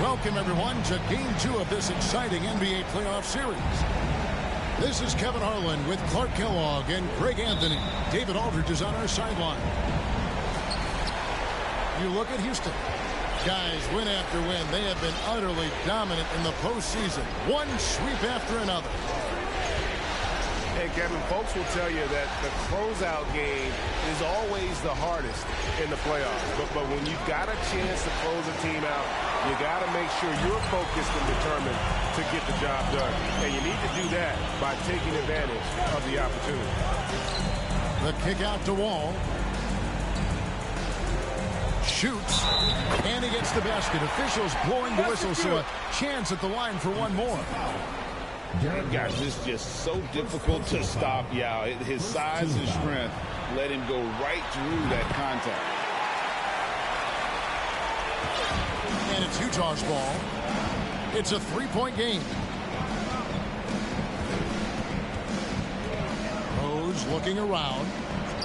Welcome, everyone, to Game 2 of this exciting NBA playoff series. This is Kevin Harlan with Clark Kellogg and Greg Anthony. David Aldridge is on our sideline. You look at Houston. Guys, win after win, they have been utterly dominant in the postseason. One sweep after another. Hey, Kevin, folks will tell you that the closeout game is always the hardest in the playoffs. But when you've got a chance to close a team out, you got to make sure you're focused and determined to get the job done. And you need to do that by taking advantage of the opportunity. The kick out to Wall. Shoots. And he gets the basket. Officials blowing the whistle, so a chance at the line for one more. Gosh, this is just so difficult to stop. Yeah, his size and strength let him go right through that contact. And it's Utah's ball. It's a three-point game. Rose looking around.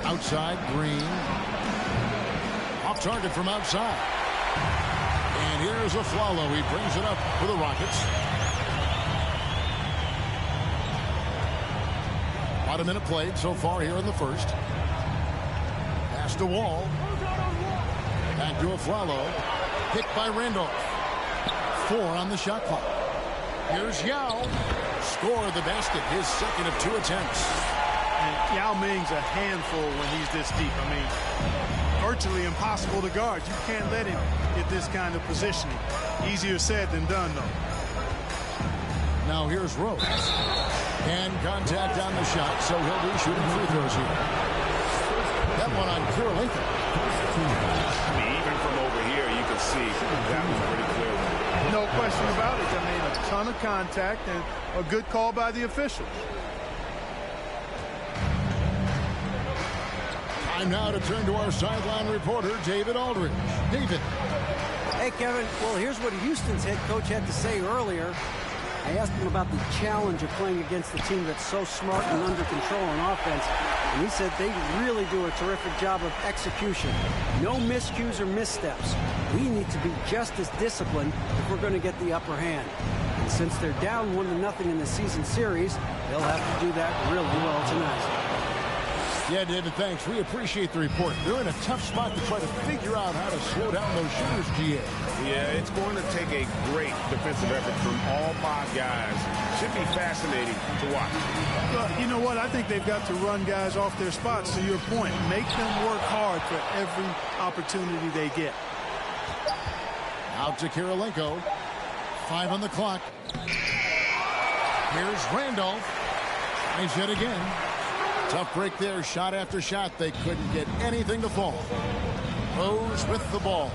Outside, Green. Off target from outside. And here's Aflalo. He brings it up for the Rockets. About a minute played so far here in the first. Pass to Wall. Back to Aflalo. Picked by Randolph. 4 on the shot clock. Here's Yao. Scored the basket. His second of 2 attempts. And Yao Ming's a handful when he's this deep. I mean, virtually impossible to guard. You can't let him get this kind of positioning. Easier said than done, though. Now here's Rose. And contact on the shot, so he'll be shooting free throws here. That one on Kirilenko. I mean, even from over here, you can see that was pretty clear. No question about it. I mean, a ton of contact and a good call by the official. Time now to turn to our sideline reporter, David Aldridge. David. Hey, Kevin. Well, here's what Houston's head coach had to say earlier. I asked him about the challenge of playing against a team that's so smart and under control on offense, and he said they really do a terrific job of execution. No miscues or missteps. We need to be just as disciplined if we're going to get the upper hand. And since they're down 1-0 in the season series, they'll have to do that really well tonight. Yeah, David, thanks. We appreciate the report. They're in a tough spot to try to figure out how to slow down those shooters, GA. Yeah, it's going to take a great defensive effort from all 5 guys. Should be fascinating to watch. Well, you know what? I think they've got to run guys off their spots, to your point. Make them work hard for every opportunity they get. Out to Kirilenko. 5 on the clock. Here's Randolph. Tries it again. Tough break there, shot after shot. They couldn't get anything to fall. Rose with the ball.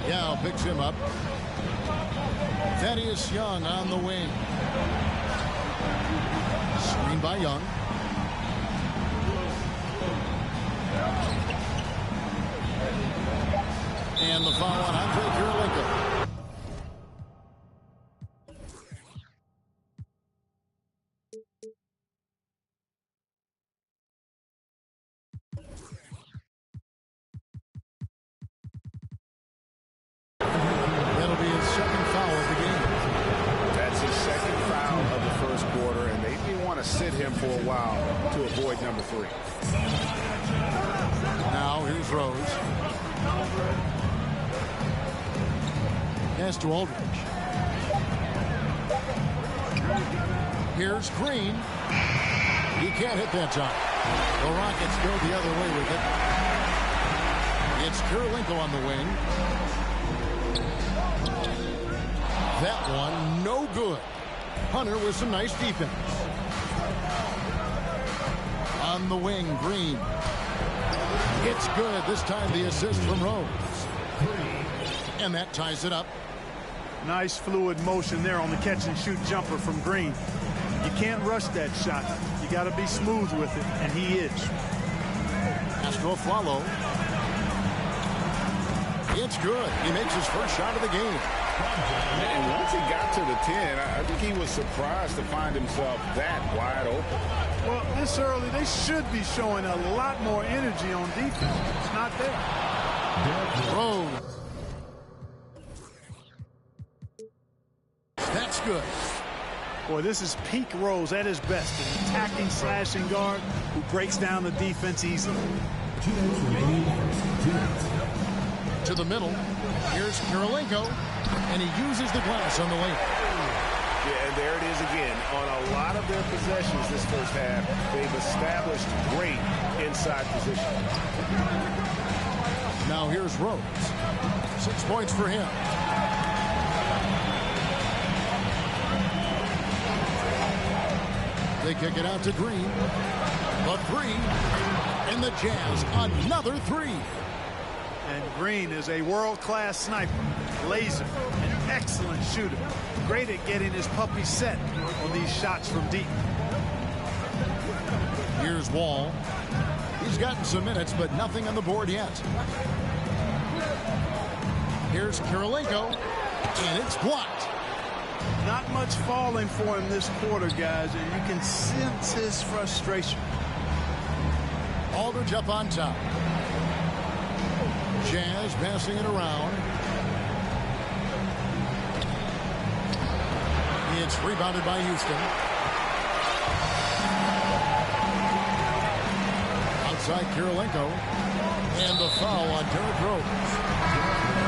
Yao picks him up. Thaddeus Young on the wing. Screen by Young. And the foul on Andre Kirilenko. That'll be his second foul of the game. That's his second foul of the first quarter, and they may want to sit him for a while to avoid number 3. Now here's Rose. Pass to Aldridge. Here's Green. He can't hit that time. The Rockets go the other way with it. It's Kirilenko on the wing. That one, no good. Hunter with some nice defense. On the wing, Green. It's good. This time the assist from Rose. And that ties it up. Nice fluid motion there on the catch-and-shoot jumper from Green. You can't rush that shot. You got to be smooth with it, and he is. Pass to Aflalo. It's good. He makes his first shot of the game. And once he got to the 10, I think he was surprised to find himself that wide open. Well, this early, they should be showing a lot more energy on defense. It's not there. Rose. That's good. Boy, this is peak Rose at his best. An attacking, slashing guard who breaks down the defense easily. To the middle. Here's Kirilenko. And he uses the glass on the lane. Yeah, and there it is again. On a lot of their possessions this first half, they've established great inside position. Now here's Rose. 6 points for him. They kick it out to Green. The 3. And the Jazz, another 3. And Green is a world-class sniper, laser, an excellent shooter. Great at getting his puppy set on these shots from deep. Here's Wall. He's gotten some minutes, but nothing on the board yet. Here's Kirilenko, and it's blocked. Not much falling for him this quarter, guys, and you can sense his frustration. Aldridge up on top. Jazz passing it around. It's rebounded by Houston. Outside Kirilenko. And the foul on Derrick Rose.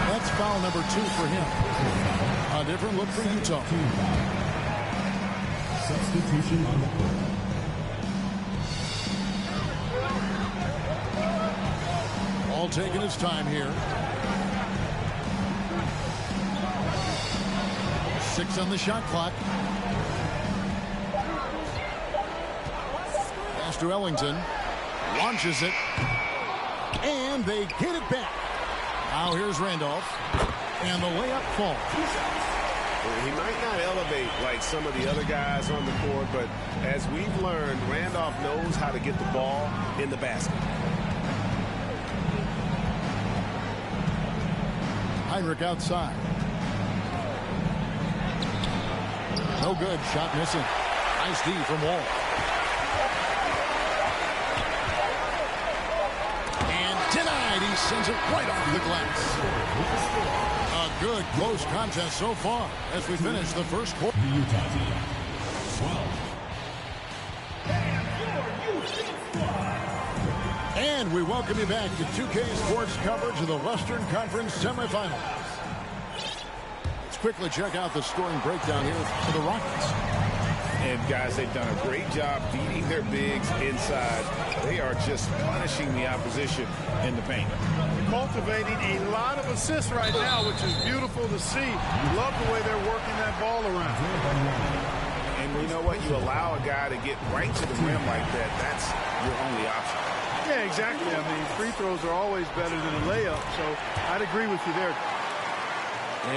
That's foul number 2 for him. A different look for Utah. Substitution on the court. All taking his time here. 6 on the shot clock. Pass to Ellington. Launches it. And they get it back. Now here's Randolph. And the layup falls. He might not elevate like some of the other guys on the court, but as we've learned, Randolph knows how to get the ball in the basket. Heinrich outside. No good. Shot missing. Nice D from Wall. And denied. He sends it right off the glass. A good close contest so far as we finish the first quarter. The Utah team. 12. And we welcome you back to 2K Sports coverage of the Western Conference semifinals. Let's quickly check out the scoring breakdown here for the Rockets. And guys, they've done a great job beating their bigs inside. They are just punishing the opposition in the paint. Cultivating a lot of assists right now, which is beautiful to see. Love the way they're working that ball around. And And you know what? You allow a guy to get right to the rim like that. That's your only option. Yeah, exactly. I mean, free throws are always better than a layup, so I'd agree with you there.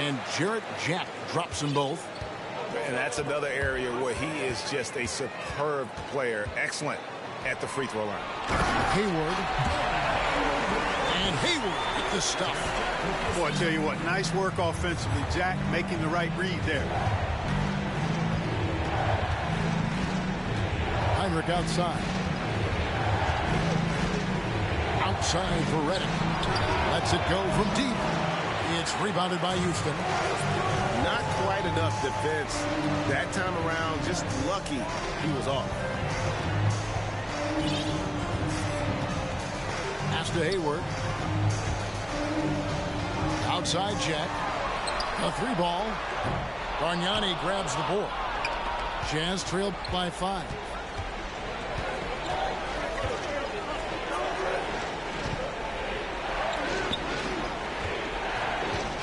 And Jarrett Jack drops them both. And that's another area where he is just a superb player. Excellent at the free throw line. Hayward. And Hayward with the stuff. Boy, I tell you what, nice work offensively. Jack making the right read there. Heinrich outside. Outside for Redick. Lets it go from deep. It's rebounded by Houston. Not quite enough defense that time around. Just lucky he was off. Pass to Hayward. Outside Jack. A 3-ball. Bargnani grabs the board. Jazz trailed by 5.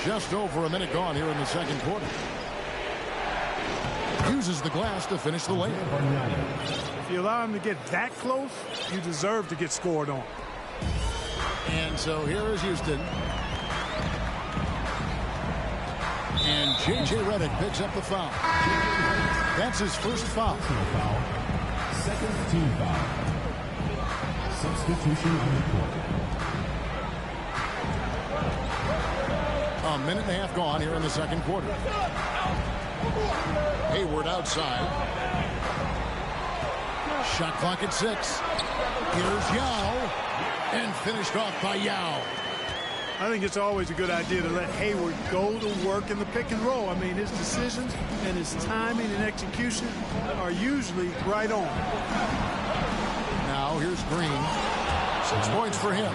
Just over a minute gone here in the second quarter. Uses the glass to finish the layup. If you allow him to get that close, you deserve to get scored on. And so here is Houston. And J.J. Redick picks up the foul. That's his first foul. Second team foul. Substitution on the court. A minute and a half gone here in the second quarter. Hayward outside. Shot clock at 6. Here's Yao. And finished off by Yao. I think it's always a good idea to let Hayward go to work in the pick and roll. I mean, his decisions and his timing and execution are usually right on. Now here's Green. 6 points for him.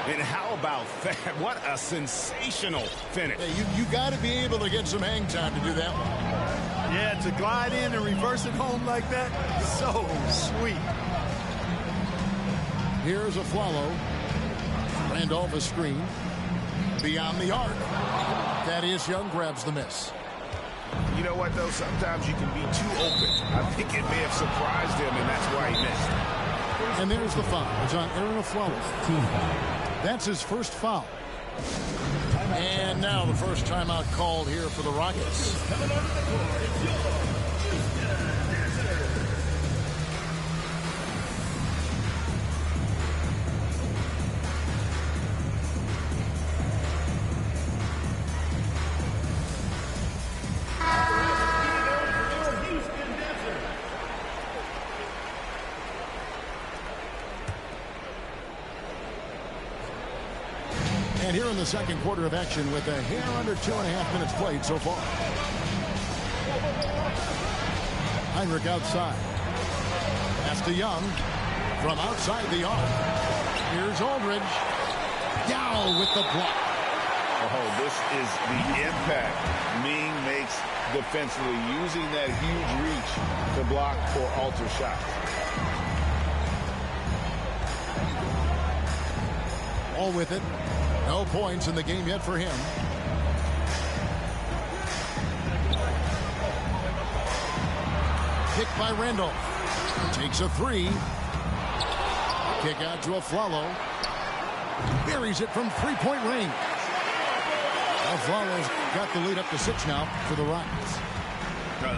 And how about that? What a sensational finish. Hey, you got to be able to get some hang time to do that one. Yeah, to glide in and reverse it home like that, so sweet. Here's a follow. Randolph a screen. Beyond the arc. Thaddeus Young grabs the miss. You know what, though? Sometimes you can be too open. I think it may have surprised him, and that's why he missed. And there's the foul. It's on Aaron Aflalo. That's his first foul. And now the first timeout called here for the Rockets. And here in the second quarter of action with a hair under 2.5 minutes played so far. Heinrich outside. Pass to Young from outside the arc. Here's Aldridge. Yao with the block. Oh, this is the impact Ming makes defensively, using that huge reach to block or alter shots. All with it. No points in the game yet for him. Kick by Randolph. Takes a 3. Kick out to Aflalo. Buries it from 3-point range. Aflalo's got the lead up to 6 now for the Rockets.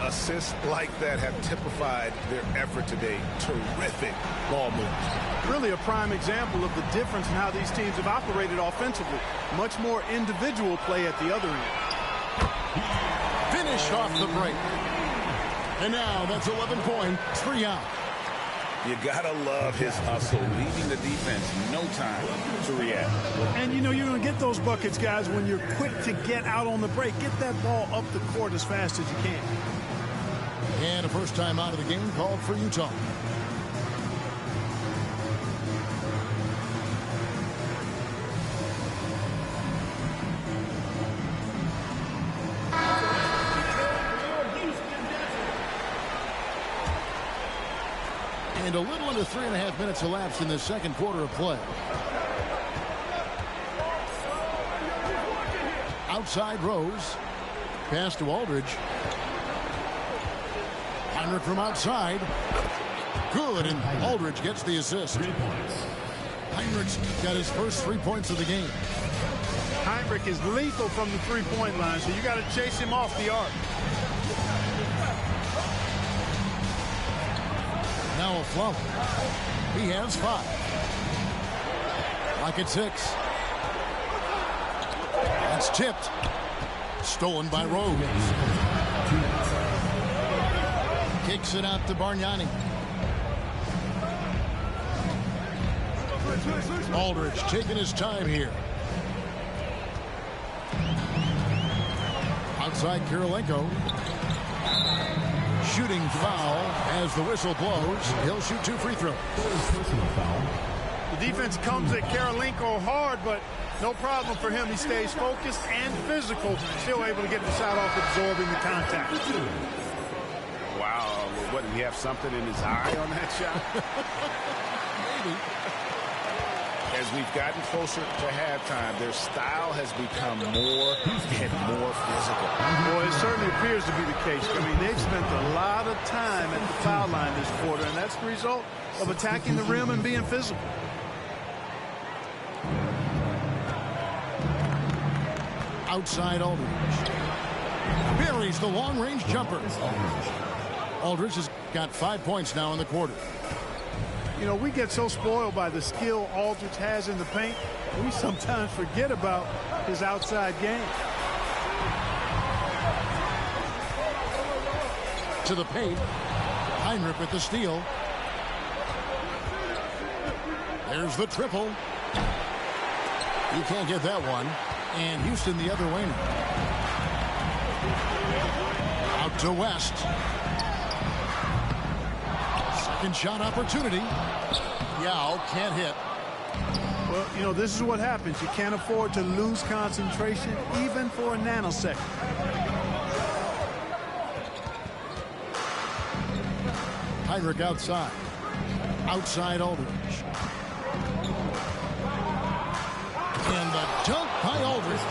Assists like that have typified their effort today. Terrific ball moves. Really a prime example of the difference in how these teams have operated offensively. Much more individual play at the other end. Finish off the break. And now that's 11 points for Yao. You gotta love his hustle, leaving the defense no time to react. And you know you're going to get those buckets, guys, when you're quick to get out on the break. Get that ball up the court as fast as you can. And a first time out of the game called for Utah. And a little under 3.5 minutes elapsed in the second quarter of play. Outside Rose. Pass to Aldridge. Heinrich from outside. Good, and Aldridge gets the assist. 3 points. Heinrich's got his first 3 points of the game. Heinrich is lethal from the three-point line, so you got to chase him off the arc. Now a flop. He has 5. Like at 6. That's tipped. Stolen by Rose. Kicks it out to Bargnani. Aldridge taking his time here. Outside Kirilenko. Shooting foul as the whistle blows. He'll shoot 2 free throws. Personal foul. The defense comes at Kirilenko hard, but no problem for him. He stays focused and physical, still able to get the shot off, absorbing the contact. Wow. What, did he have something in his eye on that shot? Maybe. As we've gotten closer to halftime, their style has become more and more physical. Boy, it certainly appears to be the case. I mean, they've spent a lot of time at the foul line this quarter, and that's the result of attacking the rim and being physical. Outside Aldridge. Buries the long-range jumper. Aldridge has got 5 points now in the quarter. You know, we get so spoiled by the skill Aldridge has in the paint, we sometimes forget about his outside game. To the paint. Heinrich with the steal. There's the triple. You can't get that one. And Houston the other way now. Out to West. Second shot opportunity. Yao can't hit. Well, you know, this is what happens. You can't afford to lose concentration even for a nanosecond. Heinrich outside. Outside Aldridge. And the dunk by Aldridge.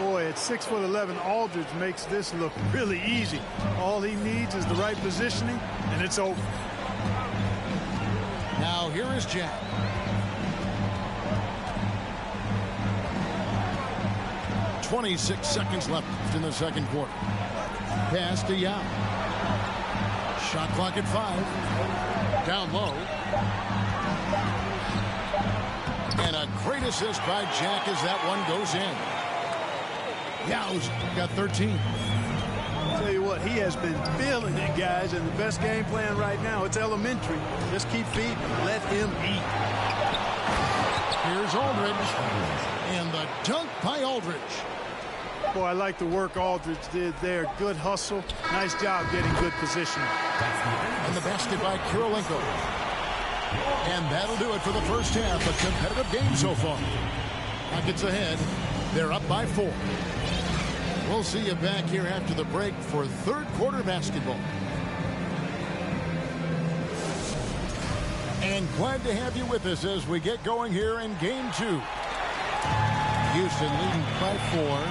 Boy, at 6'11", Aldridge makes this look really easy. All he needs is the right positioning, and it's over. Now here is Jack. .26 seconds left in the second quarter. Pass to Yao. Shot clock at 5. Down low. And a great assist by Jack as that one goes in. Yao's got 13. I'll tell you what, he has been feeling it, guys, and the best game plan right now, it's elementary. Just keep feeding. Let him eat. Here's Aldridge. And the dunk by Aldridge. Boy, I like the work Aldridge did there. Good hustle. Nice job getting good position. And the basket by Kirilenko. And that'll do it for the first half. A competitive game so far. Rockets ahead. They're up by 4. We'll see you back here after the break for third quarter basketball. And glad to have you with us as we get going here in game 2. Houston leading by 4.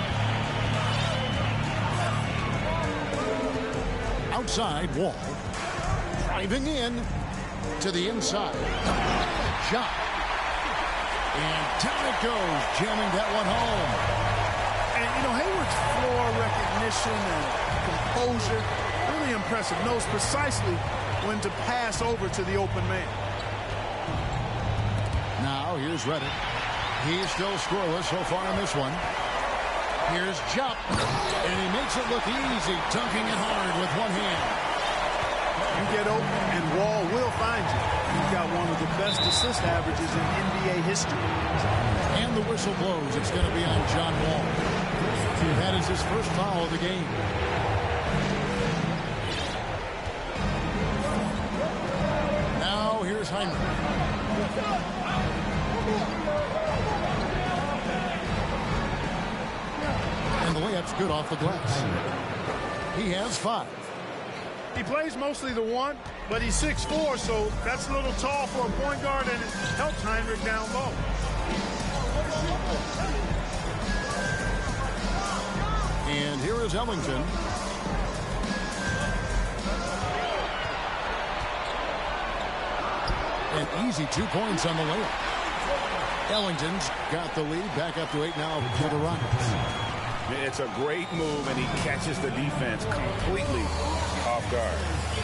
Outside, Wall. Driving in to the inside. Shot. And down it goes, jamming that one home. And, you know, Hayward's floor recognition and composure, really impressive. Knows precisely when to pass over to the open man. Now, here's Reddick. He's still scoreless so far in this one. Here's Jupp. And he makes it look easy, dunking it hard with one hand. You get open, and Wall will find you. He's got one of the best assist averages in NBA history. And the whistle blows. It's going to be on John Wall. That is his first foul of the game. Now here's Heinrich. And the layup's good off the glass. He has 5. He plays mostly the 1, but he's 6'4", so that's a little tall for a point guard, and it helps Heinrich down low. And here is Ellington. An easy 2 points on the layup. Ellington's got the lead. Back up to 8 now for the Rockets. It's a great move, and he catches the defense completely off guard.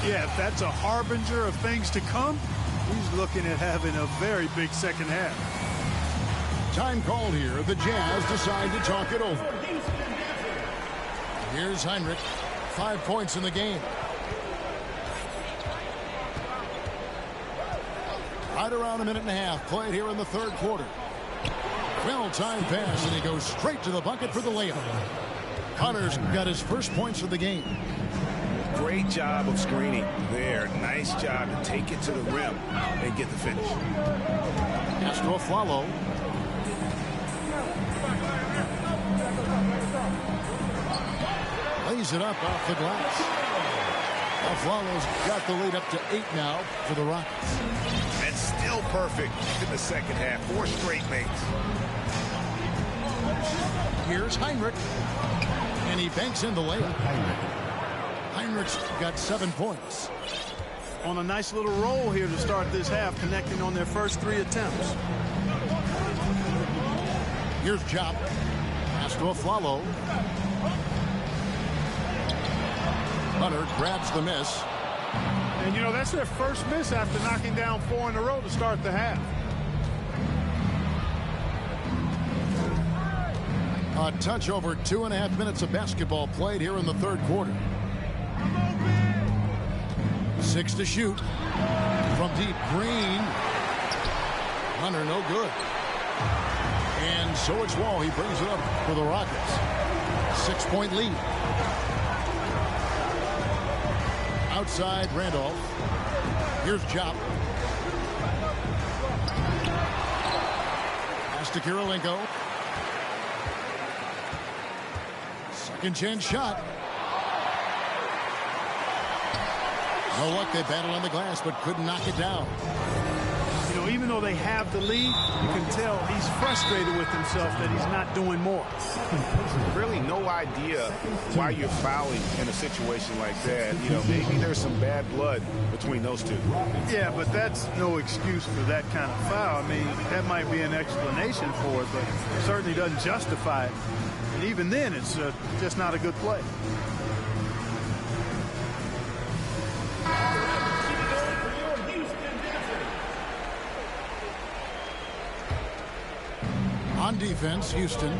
Yeah, if that's a harbinger of things to come, he's looking at having a very big second half. Time called here. The Jazz decide to talk it over. Here's Heinrich. 5 points in the game. Right around a minute and a half played here in the third quarter. Well-timed pass, and he goes straight to the bucket for the layup. Connor's got his first points of the game. Great job of screening there. Nice job to take it to the rim and get the finish. Pass to Aflalo. Lays it up off the glass. Aflalo's got the lead up to 8 now for the Rockets. And still perfect in the second half. 4 straight makes. Here's Heinrich. And he banks in the layup. Heinrich's got 7 points. On a nice little roll here to start this half, connecting on their first 3 attempts. Here's Jop. Pass to Aflalo. Hunter grabs the miss. And, you know, that's their first miss after knocking down 4 in a row to start the half. A touch over 2.5 minutes of basketball played here in the third quarter. 6 to shoot. From deep, Green. Hunter, no good. And so it's Wall. He brings it up for the Rockets. 6-point lead. Outside, Randolph. Here's Jop. Pass to Kirilenko. Second chance shot. No luck. They battled on the glass, but couldn't knock it down. You know, even though they have the lead, you can tell he's frustrated with himself that he's not doing more. Really no idea why you're fouling in a situation like that. You know, maybe there's some bad blood between those two. Yeah, but that's no excuse for that kind of foul. I mean, that might be an explanation for it, but it certainly doesn't justify it. And even then, it's just not a good play. On defense, Houston.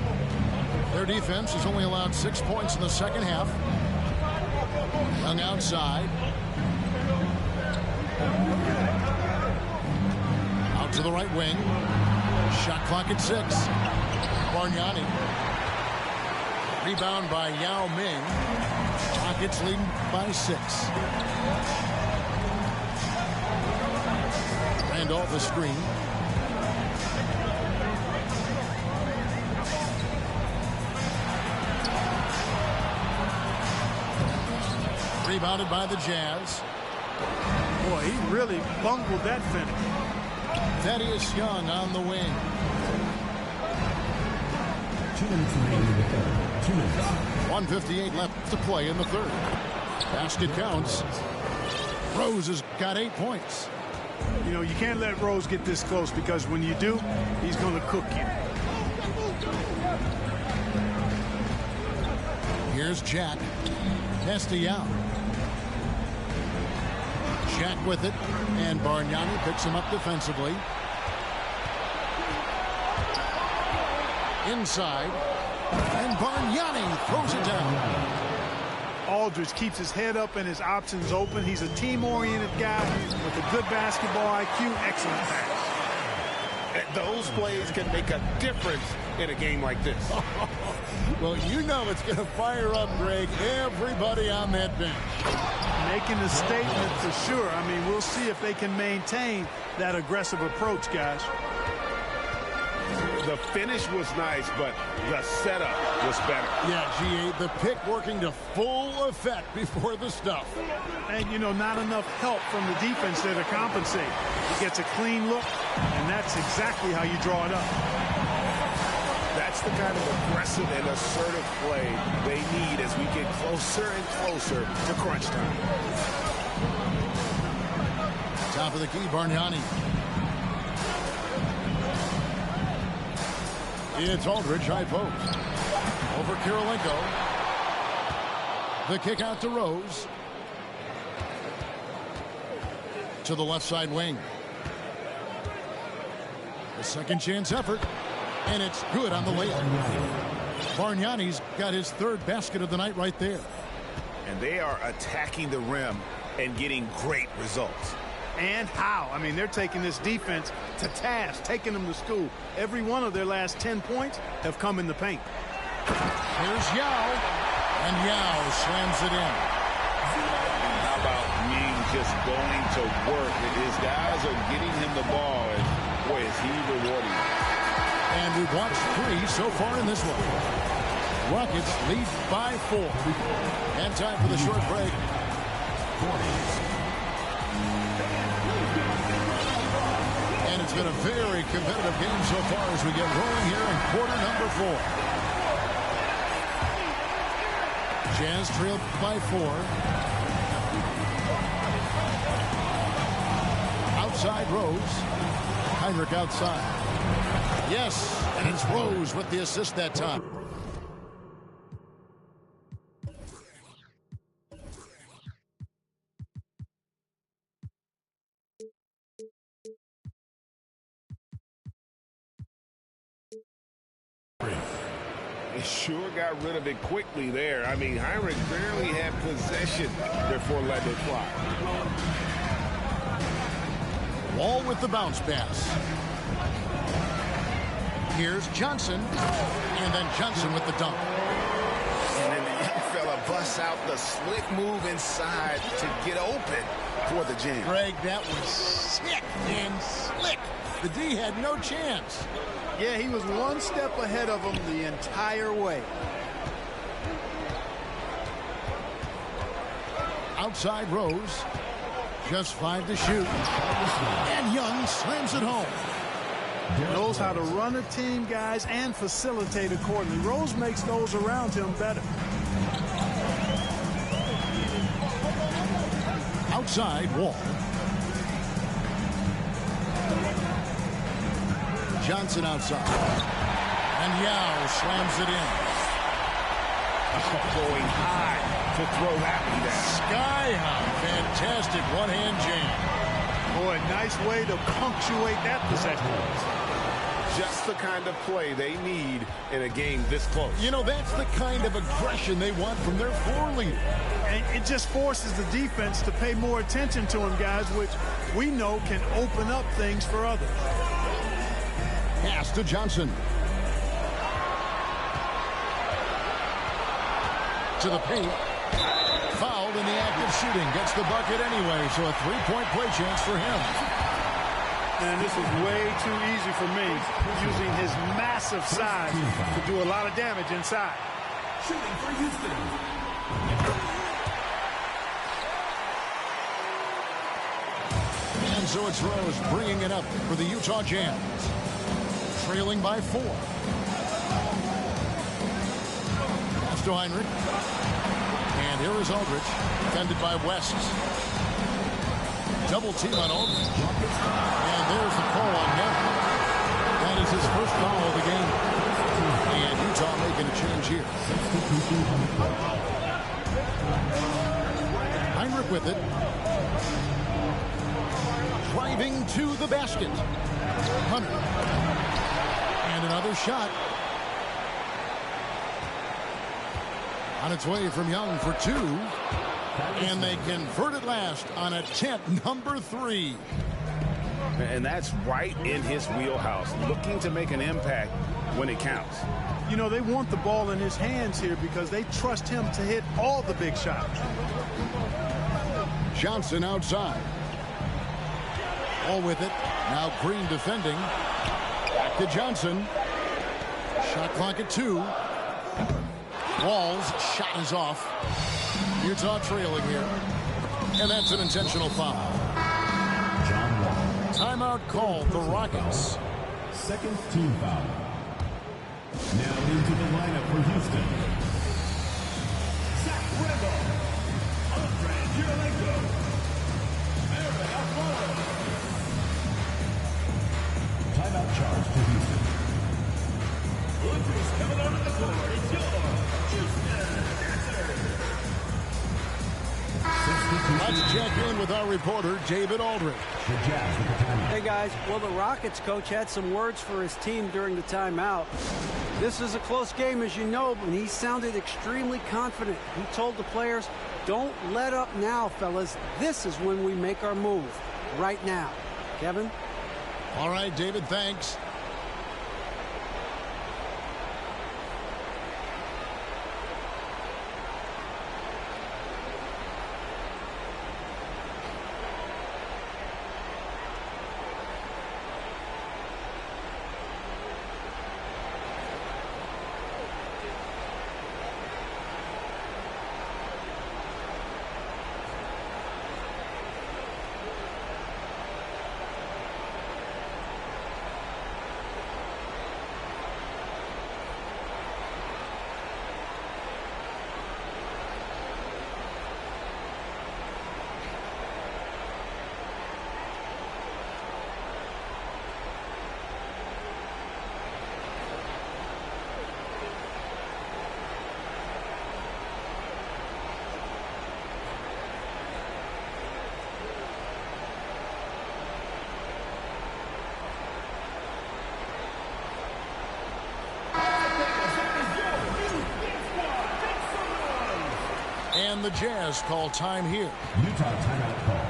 Their defense has only allowed 6 points in the second half. Young outside. Out to the right wing. Shot clock at 6. Bargnani. Rebound by Yao Ming. Rockets leading by 6. Randolph the screen. Rebounded by the Jazz. Boy, he really bungled that finish. Thaddeus Young on the wing. 2 minutes remaining in the third. 2 minutes. 1:58 left to play in the third. Basket counts. Rose has got 8 points. You know, you can't let Rose get this close because when you do, he's going to cook you. Here's Jack. Castellano. Jack with it, and Bargnani picks him up defensively. Inside, and Bargnani throws it down. Aldridge keeps his head up and his options open. He's a team-oriented guy with a good basketball IQ. Excellent pass. Those plays can make a difference in a game like this. Well, you know it's going to fire up, Greg, everybody on that bench. Making a statement for sure. I mean, we'll see if they can maintain that aggressive approach, guys. The finish was nice, but the setup was better. Yeah, GA, the pick working to full effect before the stuff. And, you know, not enough help from the defense there to compensate. He gets a clean look, and that's exactly how you draw it up. That's the kind of aggressive and assertive play they need as we get closer and closer to crunch time. Top of the key, Bargnani. It's Aldridge, high post. Over Kirilenko. The kick out to Rose. To the left side wing. A second chance effort. And it's good on the layup. Bargnani's got his third basket of the night right there. And they are attacking the rim and getting great results. And how? I mean, they're taking this defense to task, taking them to school. Every one of their last 10 points have come in the paint. Here's Yao. And Yao slams it in. How about Ming just going to work? His guys are getting him the ball, and boy, is he rewarding. And we've watched 3 so far in this one. Rockets lead by 4. And time for the short break. And it's been a very competitive game so far as we get rolling here in quarter number 4. Jazz trailed by 4. Outside Rose. Heinrich outside. Yes, and it's Rose with the assist that time. They sure got rid of it quickly there. I mean, Heinrich barely had possession before letting it fly. Wall with the bounce pass. Here's Johnson. And then Johnson with the dunk. And then the young fella busts out the slick move inside to get open for the jam. Greg, that was sick and slick. The D had no chance. Yeah, he was one step ahead of him the entire way. Outside Rose. Just 5 to shoot. And Young slams it home. Knows how to run a team, guys, and facilitate accordingly. Rose makes those around him better. Outside Wall. Johnson outside. And Yao slams it in. Going high to throw that one down. Sky high. Fantastic one-hand jam. Boy, nice way to punctuate that possession. Just the kind of play they need in a game this close. You know, that's the kind of aggression they want from their floor leader. And it just forces the defense to pay more attention to him, guys, which we know can open up things for others. Pass to Johnson. To the paint. Fouled in the act of shooting. Gets the bucket anyway, so a three-point play chance for him. And this was way too easy for me, using his massive size to do a lot of damage inside. Shooting for Houston. And so it's Rose bringing it up for the Utah Jazz. Trailing by 4. Pass to Heinrich. And here is Aldridge, defended by West. Double team on Aldridge. And there's the call on him. That is his first foul of the game. And Utah making a change here. Heinrich with it. Driving to the basket. Hunter. And another shot. On its way from Young for 2. And they convert it last on attempt number 3. And that's right in his wheelhouse, looking to make an impact when it counts. You know, they want the ball in his hands here because they trust him to hit all the big shots. Johnson outside. All with it. Now Green defending. Back to Johnson. Shot clock at 2. Wall's shot is off. Utah trailing here. And that's an intentional foul. Timeout called the Rockets. Second team foul. Now into the lineup for Houston. Zach Randolph. Andre Kirilenko. Aaron Alfaro. Timeout charge to Houston. Let's check in with our reporter, David Aldridge. Hey, guys. Well, the Rockets coach had some words for his team during the timeout. This is a close game, as you know, and he sounded extremely confident. He told the players, don't let up now, fellas. This is when we make our move. Right now. Kevin? All right, David, thanks. And the Jazz call time here. Utah timeout called.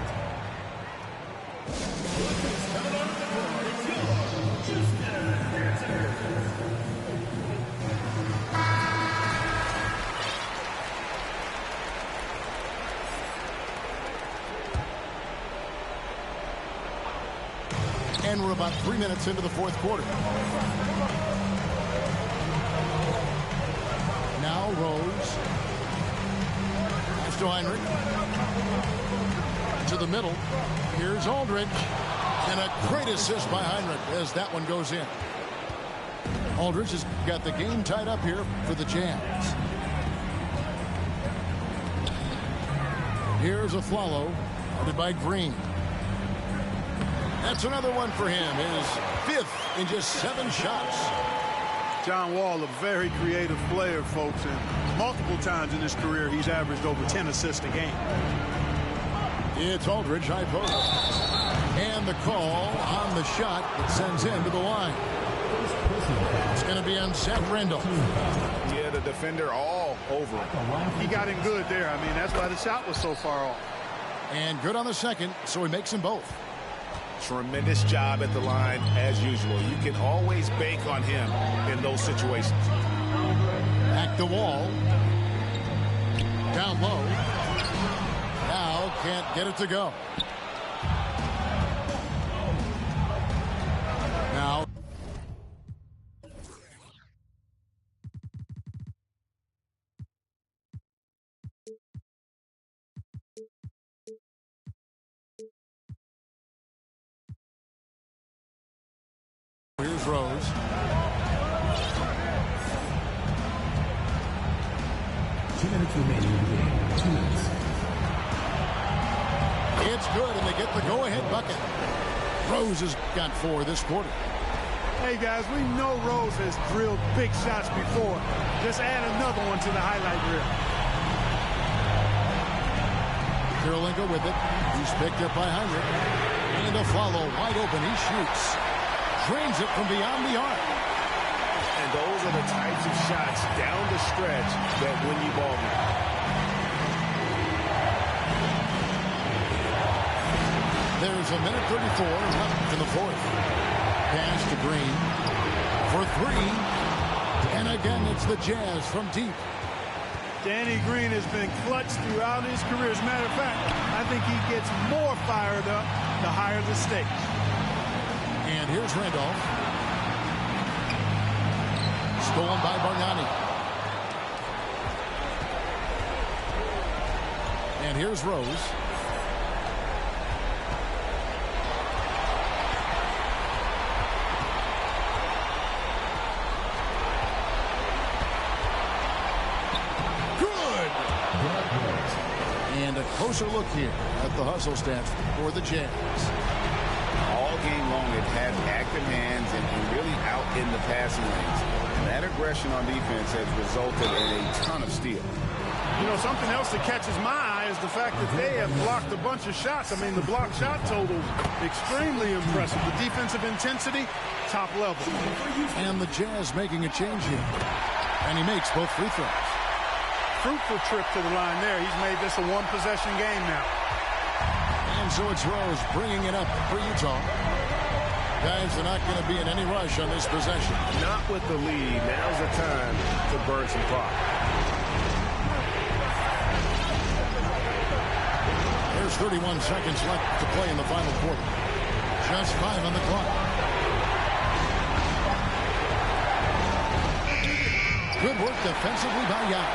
And we're about 3 minutes into the fourth quarter. Now Rose. To Heinrich. To the middle. Here's Aldridge. And a great assist by Heinrich as that one goes in. Aldridge has got the game tied up here for the Jazz. Here's a follow. Guarded by Green. That's another one for him. His fifth in just 7 shots. John Wall, a very creative player, folks, and multiple times in his career he's averaged over 10 assists a game. It's Aldridge, high post. And the call on the shot that sends him to the line. It's going to be on Zach Randolph. Yeah, the defender all over him. He got him good there. I mean, that's why the shot was so far off. And good on the second, so he makes them both. Tremendous job at the line, as usual. You can always bank on him in those situations. Back the wall. Down low. Now can't get it to go. Now. Here's Rose. Two minutes remaining in the game. 2 minutes. It's good, and they get the go-ahead bucket. Rose has got 4 this quarter. Hey, guys, we know Rose has drilled big shots before. Just add another one to the highlight reel. Karolinka with it. He's picked up by Heinrich. And a follow, wide open. He shoots. Drains it from beyond the arc. And those are the types of shots down the stretch that win you ball games. There's a minute 34 left in the fourth. Pass to Green for 3. And again, it's the Jazz from deep. Danny Green has been clutch throughout his career. As a matter of fact, I think he gets more fired up the higher the stakes. And here's Randolph. Stolen by Bargnani. And here's Rose. And a closer look here at the hustle stats for the Jazz. All game long, they've had active hands and really out in the passing lanes. That aggression on defense has resulted in a ton of steals. You know, something else that catches my eye is the fact that they have blocked a bunch of shots. I mean, the block shot total, extremely impressive. The defensive intensity, top level. And the Jazz making a change here. And he makes both free throws. Fruitful trip to the line there. He's made this a one-possession game now. And so it's Rose bringing it up for Utah. Guys are not going to be in any rush on this possession. Not with the lead. Now's the time to burn some clock. There's 31 seconds left to play in the final quarter. Just 5 on the clock. Good work defensively by Yao.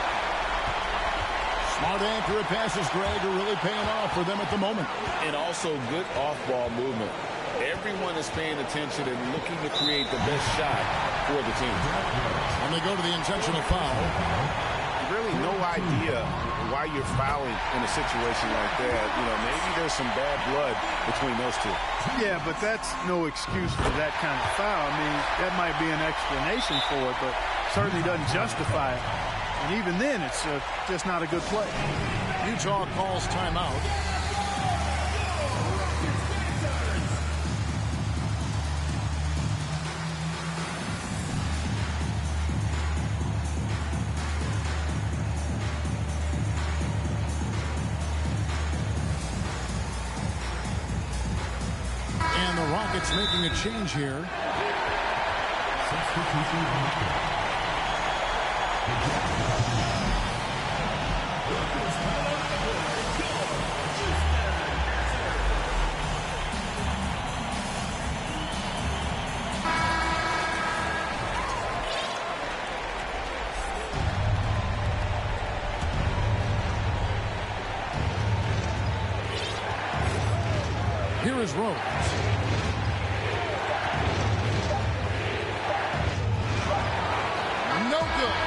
Smart accurate passes, Greg, are really paying off for them at the moment. And also good off-ball movement. Everyone is paying attention and looking to create the best shot for the team. And they go to the intentional foul. Really no idea why you're fouling in a situation like that. You know, maybe there's some bad blood between those two. Yeah, but that's no excuse for that kind of foul. I mean, that might be an explanation for it, but certainly doesn't justify it. And even then, it's just not a good play. Utah calls timeout. And the Rockets making a change here. Here is Rose. No good.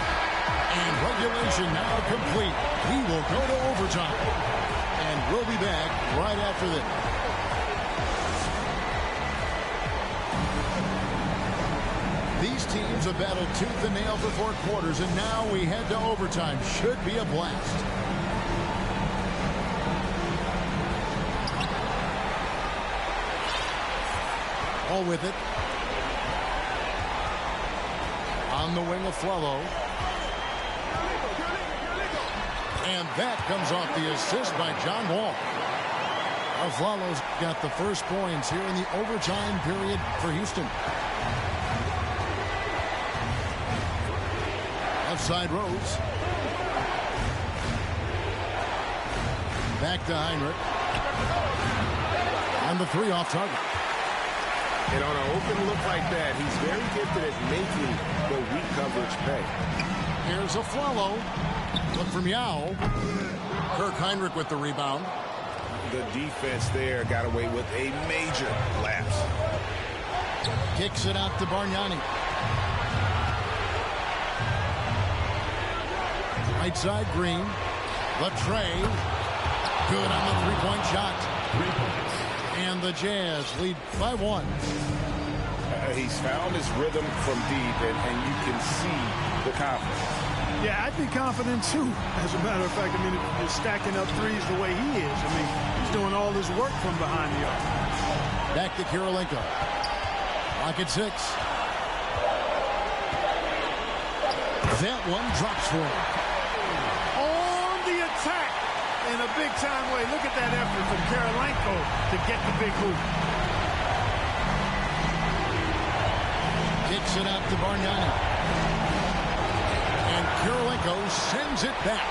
And regulation now complete. We will go to overtime. And we'll be back right after this. These teams have battled tooth and nail for 4 quarters, and now we head to overtime. Should be a blast. All with it. On the wing of Flello. And that comes off the assist by John Wall. Flello's got the first points here in the overtime period for Houston. Outside Rose. Back to Heinrich. And the 3 off target. And on an open look like that, he's very gifted at making the weak coverage pay. Here's a Flello. Look from Yao. Kirk Heinrich with the rebound. The defense there got away with a major lapse. Kicks it out to Bargnani. Right side, Green. Latre. Good on the three-point shot. 3 points. And the Jazz lead by 1. He's found his rhythm from deep, and you can see the confidence. Yeah, I'd be confident too. As a matter of fact, I mean, if you're stacking up threes the way he is, I mean, he's doing all his work from behind the arc. Back to Kirilenko. Lock at 6. That one drops for him. On the attack in a big-time way. Look at that effort from Kirilenko to get the big hoop. Kicks it out to Bargnani. And Kirilenko sends it back.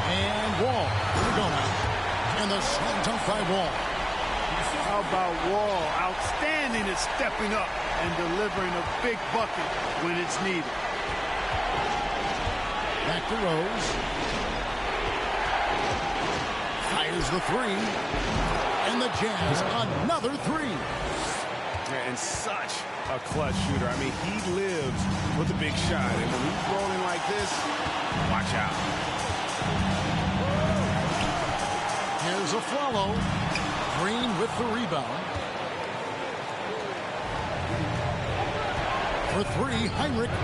And Wall. Here we go now. And the slam dunk by Wall. How about Wall? Outstanding at stepping up and delivering a big bucket when it's needed. Back to Rose. Fires the 3. And the Jazz another 3. And such a clutch shooter. I mean, he lives with a big shot. And when he's rolling like this, watch out. Here's a Flello. Green with the rebound. For three, Heinrich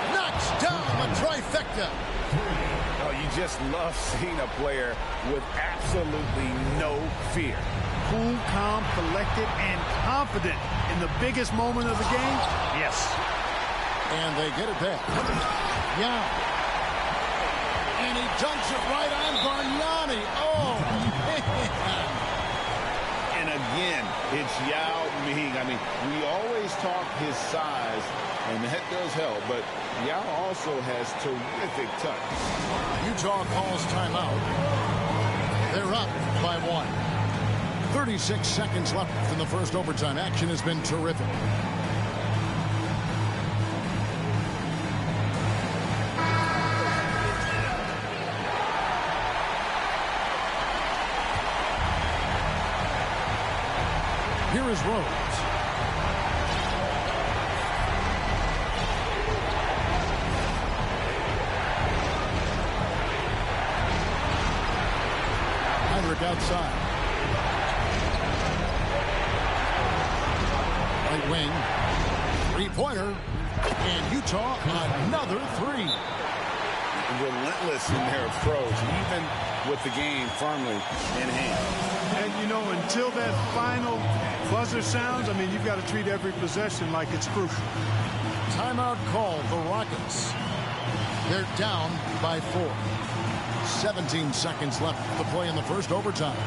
knocks down the trifecta. Oh, you just love seeing a player with absolutely no fear. Cool, calm, collected, and confident in the biggest moment of the game. Yes. And they get it back. Yeah. And he dumps it right on Bargnani. Oh, man. And again, it's Yao Ming. I mean, we always talk his size, and that does help, but Yao also has terrific touch. Utah calls timeout. They're up by 1. 36 seconds left in the first overtime. Action has been terrific. Here is Rose. Heinrich outside. Right wing. Three-pointer. And Utah another three. Relentless in their approach, even with the game firmly in hand. And, you know, until that final buzzer sounds, I mean, you've got to treat every possession like it's crucial. Timeout call, the Rockets. They're down by 4. 17 seconds left to play in the first overtime.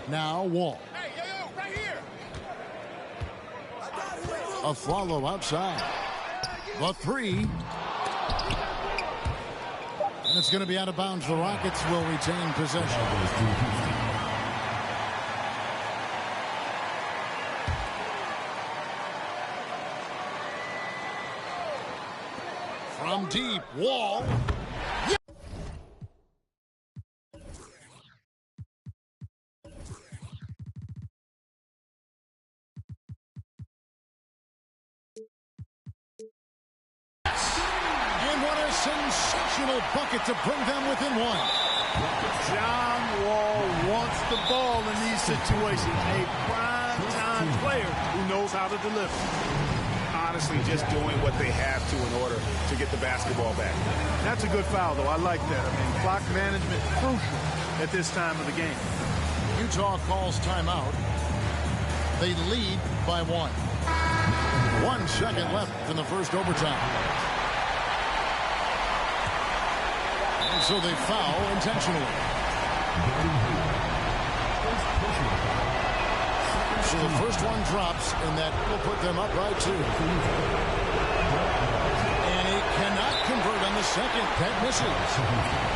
Now Wall. Hey, yo, right here. A follow outside. The three. And it's going to be out of bounds. The Rockets will retain possession. From deep, Wall. Sensational bucket to bring them within 1. John Wall wants the ball in these situations. A prime-time player who knows how to deliver. Honestly, just doing what they have to in order to get the basketball back. That's a good foul, though. I like that. I mean, clock management crucial at this time of the game. Utah calls timeout. They lead by 1. 1 second left in the first overtime. And so they foul intentionally. So the first one drops, and that will put them up by 2. And he cannot convert on the second. That misses.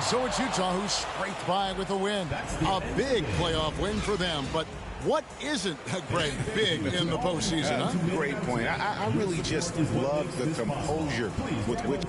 so it's Utah who scraped by with a win. A big playoff win for them. But what isn't, Greg, big in the postseason, huh? Great point. I really just love the composure with which